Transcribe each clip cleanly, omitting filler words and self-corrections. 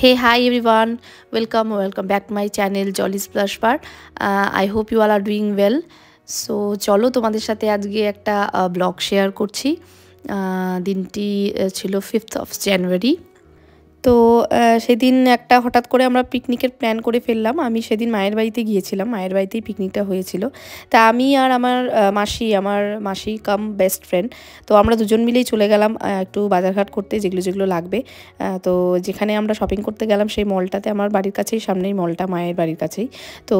Hey, hi everyone. Welcome back to my channel Jolly Splash Bar. I hope you all are doing well. So চলো তোমাদের সাথে আজকে একটা blog share করছি। দিনটি ছিল 5th of January। তো সেদিন একটা হঠাৎ করে আমরা পিকনিকের প্ল্যান করে ফেললাম। আমি সেদিন মায়ের বাড়িতে গিয়েছিলাম, মায়ের বাড়িতেই পিকনিকটা হয়েছিল। তা আমি আর আমার মাসি কাম বেস্ট ফ্রেন্ড, তো আমরা দুজন মিলেই চলে গেলাম একটু বাজারঘাট করতে, যেগুলো যেগুলো লাগবে। তো যেখানে আমরা শপিং করতে গেলাম সেই মলটাতে, আমার বাড়ির কাছেই, সামনেই মলটা, মায়ের বাড়ির কাছেই। তো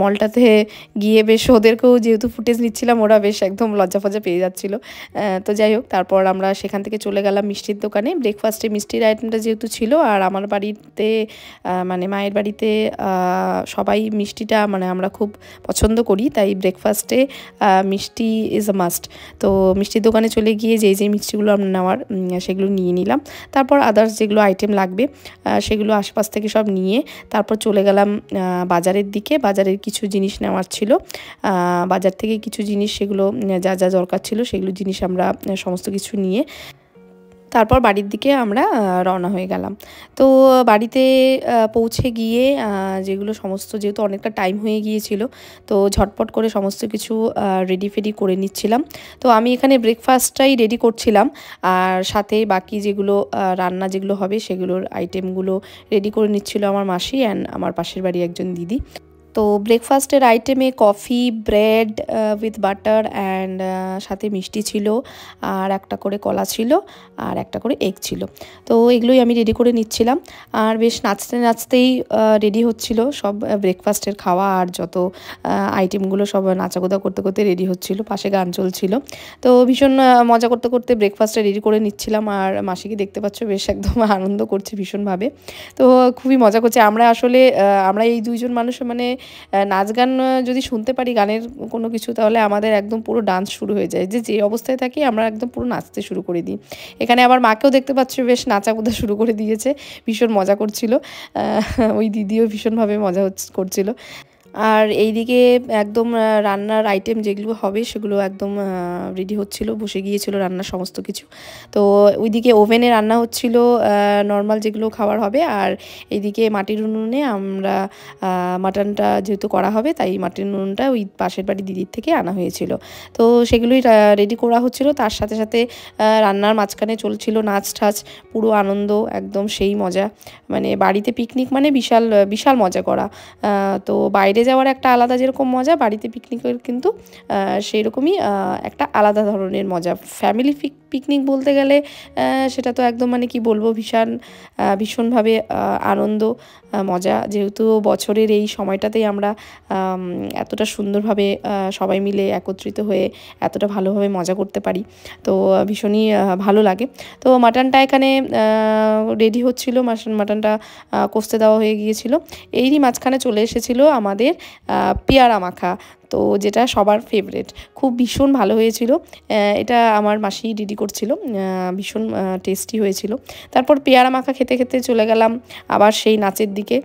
মলটাতে গিয়ে বেশ ওদেরকেও যেহেতু ফুটেজ নিচ্ছিলাম, ওরা বেশ একদম লজ্জা ফজ্জা পেয়ে যাচ্ছিলো। তো যাই হোক, তারপর আমরা সেখান থেকে চলে গেলাম মিষ্টির দোকানে। ব্রেকফাস্টে মিষ্টির আইটেমটা যেহেতু ছিল, আর আমার বাড়িতে মানে মায়ের বাড়িতে সবাই মিষ্টিটা মানে আমরা খুব পছন্দ করি, তাই ব্রেকফাস্টে মিষ্টি ইজ আ মাস্ট। তো মিষ্টির দোকানে চলে গিয়ে যেই মিষ্টিগুলো আমরা নেওয়ার সেগুলো নিয়ে নিলাম। তারপর আদার্স যেগুলো আইটেম লাগবে সেগুলো আশপাশ থেকে সব নিয়ে তারপর চলে গেলাম বাজারের দিকে। বাজারের কিছু জিনিস নেওয়ার ছিল, বাজার থেকে কিছু জিনিস, সেগুলো যা যা দরকার ছিল সেগুলো জিনিস আমরা সমস্ত কিছু নিয়ে তারপর বাড়ির দিকে আমরা রওনা হয়ে গেলাম। তো বাড়িতে পৌঁছে গিয়ে যেহেতু অনেকটা টাইম হয়ে গিয়েছিল, তো ঝটপট করে সমস্ত কিছু রেডি করে নিচ্ছিলাম। তো আমি এখানে ব্রেকফাস্টটাই রেডি করছিলাম, আর সাথে বাকি যেগুলো রান্না যেগুলো হবে সেগুলোর আইটেমগুলো রেডি করে নিচ্ছিল আমার মাসি অ্যান্ড আমার পাশের বাড়ি একজন দিদি। তো ব্রেকফাস্টের আইটেমে coffee, bread with butter and সাথে মিষ্টি ছিল, আর একটা করে কলা ছিল, আর একটা করে এগ ছিল। তো এগুলোই আমি রেডি করে নিচ্ছিলাম, আর বেশ নাচতে নাচতেই রেডি হচ্ছিল সব। ব্রেকফাস্টের খাওয়া আর যত আইটেমগুলো সব নাচাগোদা করতে করতে রেডি হচ্ছিল, পাশে গান চলছিল। তো ভীষণ মজা করতে করতে ব্রেকফাস্টটা রেডি করে নিচ্ছিলাম, আর মাসিকে দেখতে পাচ্ছ বেশ একদম আনন্দ করছে ভীষণভাবে। তো খুবই মজা করছে। আমরা এই দুইজন মানুষ মানে নাচ গান যদি শুনতে পারি, গানের কোনো কিছু, তাহলে আমাদের একদম পুরো ডান্স শুরু হয়ে যায়। যে অবস্থায় থাকি আমরা একদম পুরো নাচতে শুরু করে দিই। এখানে আবার মাকেও দেখতে পাচ্ছি বেশ নাচাকুদা শুরু করে দিয়েছে, ভীষণ মজা করছিল। ওই দিদিও ভীষণভাবে মজা করছিল। আর এইদিকে একদম রান্নার আইটেম যেগুলো হবে সেগুলো একদম রেডি হচ্ছিল, বসে গিয়েছিল রান্নার সমস্ত কিছু। তো ওইদিকে ওভেনে রান্না হচ্ছিল নর্মাল যেগুলো খাবার হবে, আর এইদিকে মাটির উনুনে আমরা মাটনটা যেহেতু করা হবে, তাই মাটির উনুনটা ওই পাশের বাড়ি দিদির থেকে আনা হয়েছিল। তো সেগুলোই রেডি করা হচ্ছিল, তার সাথে সাথে রান্নার মাঝখানে চলছিল নাচ টাচ, পুরো আনন্দ একদম সেই মজা। মানে বাড়িতে পিকনিক মানে বিশাল বিশাল মজা করা। তো বাইরে যাওয়ার একটা আলাদা যেরকম মজা, বাড়িতে পিকনিকের কিন্তু সেই রকমই একটা আলাদা ধরনের মজা। ফ্যামিলি পিকনিক বলতে গেলে সেটা তো একদম মানে কি বলবো, ভীষণভাবে আনন্দ মজা। যেহেতু বছরের এই সময়টাতেই আমরা এতটা সুন্দরভাবে সবাই মিলে একত্রিত হয়ে এতটা ভালোভাবে মজা করতে পারি, তো ভীষণই ভালো লাগে। তো মাটনটা এখানে রেডি হচ্ছিল, মাটনটা কষতে দেওয়া হয়ে গিয়েছিল। এরই মাঝখানে চলে এসেছিল আমাদের পেয়ারা মাখা, তো যেটা সবার ফেভারেট, খুব ভীষণ ভালো হয়েছিল। এটা আমার মাসি রেডি করছিল, ভীষণ টেস্টি হয়েছিল। তারপর পেয়ারা মাখা খেতে খেতে চলে গেলাম আবার সেই নাচের দিকে।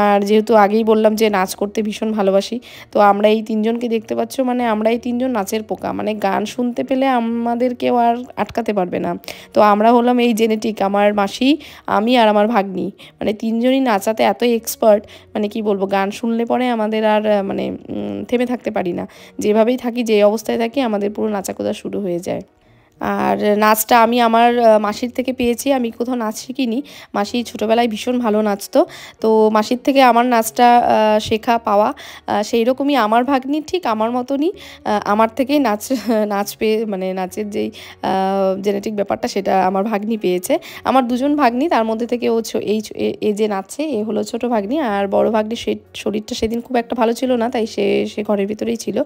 আর যেহেতু আগেই বললাম যে নাচ করতে ভীষণ ভালোবাসি, তো আমরা এই তিনজনকে দেখতে পাচ্ছ, মানে আমরা এই তিনজন নাচের পোকা, মানে গান শুনতে পেলে আমাদের কেউ আর আটকাতে পারবে না। তো আমরা হলাম এই জেনেটিক, আমার মাসি, আমি আর আমার ভাগ্নি, মানে তিনজনই নাচাতে এত এক্সপার্ট, মানে কি বলবো, গান শুনলে পরে আমাদের আর মানে থেমে থাকতে পারি না। যেভাবেই থাকি, যে অবস্থায় থাকি, আমাদের পুরো নাচাকোদা শুরু হয়ে যায়। আর নাচটা আমি আমার মাসির থেকে পেয়েছি, আমি কোথাও নাচ শিখিনি। মাসি ছোটোবেলায় ভীষণ ভালো নাচতো, তো মাসির থেকে আমার নাচটা শেখা পাওয়া। সেই রকমই আমার ভাগ্নি ঠিক আমার মতনই আমার থেকেই নাচ পেয়ে, মানে নাচের যেই জেনেটিক ব্যাপারটা সেটা আমার ভাগ্নি পেয়েছে। আমার দুজন ভাগ্নি, তার মধ্যে থেকে এই যে নাচছে এ হলো ছোটো ভাগ্নি, আর বড় ভাগ্নির শরীরটা সেদিন খুব একটা ভালো ছিল না, তাই সে ঘরের ভিতরেই ছিল।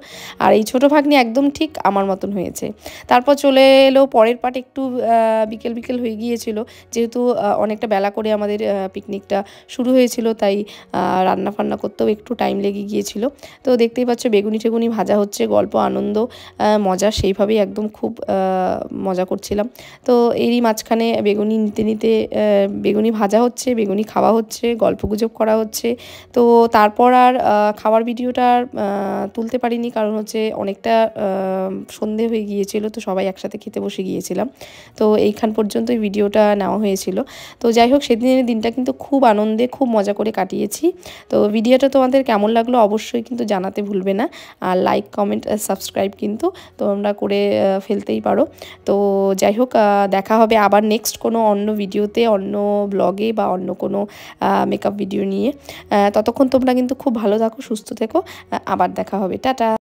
আর এই ছোটো ভাগ্নি একদম ঠিক আমার মতন হয়েছে। তারপর চলে এলো পরের পার্ট, একটু বিকেল বিকেল হয়ে গিয়েছিল, যেহেতু অনেকটা বেলা করে আমাদের পিকনিকটা শুরু হয়েছিল, তাই রান্না ফান্না করতেও একটু টাইম লেগে গিয়েছিল। তো দেখতেই পাচ্ছ বেগুনি টেগুনি ভাজা হচ্ছে, গল্প আনন্দ মজা সেইভাবেই একদম খুব মজা করছিলাম। তো এরই মাঝখানে বেগুনি নিতে নিতে বেগুনি ভাজা হচ্ছে, বেগুনি খাওয়া হচ্ছে, গল্পগুজব করা হচ্ছে। তো তারপর আর খাওয়ার ভিডিওটা তুলতে পারিনি, কারণ হচ্ছে অনেকটা সন্ধে হয়ে গিয়েছিল, তো সবাই একসাথে খেতে খেতে বসে গিয়েছিলাম। তো এইখান পর্যন্তই ভিডিওটা নেওয়া হয়েছিল। তো যাই হোক, সেদিনের দিনটা কিন্তু খুব আনন্দে খুব মজা করে কাটিয়েছি। তো ভিডিওটা তোমাদের কেমন লাগলো অবশ্যই কিন্তু জানাতে ভুলবে না। আর লাইক, কমেন্ট, সাবস্ক্রাইব কিন্তু তোমরা করে ফেলতেই পারো। তো যাই হোক, দেখা হবে আবার নেক্সট কোনো অন্য ভিডিওতে, অন্য ব্লগে বা অন্য কোনো মেকআপ ভিডিও নিয়ে। ততক্ষণ তোমরা কিন্তু খুব ভালো থাকো, সুস্থ থেকো। আবার দেখা হবে, টাটা।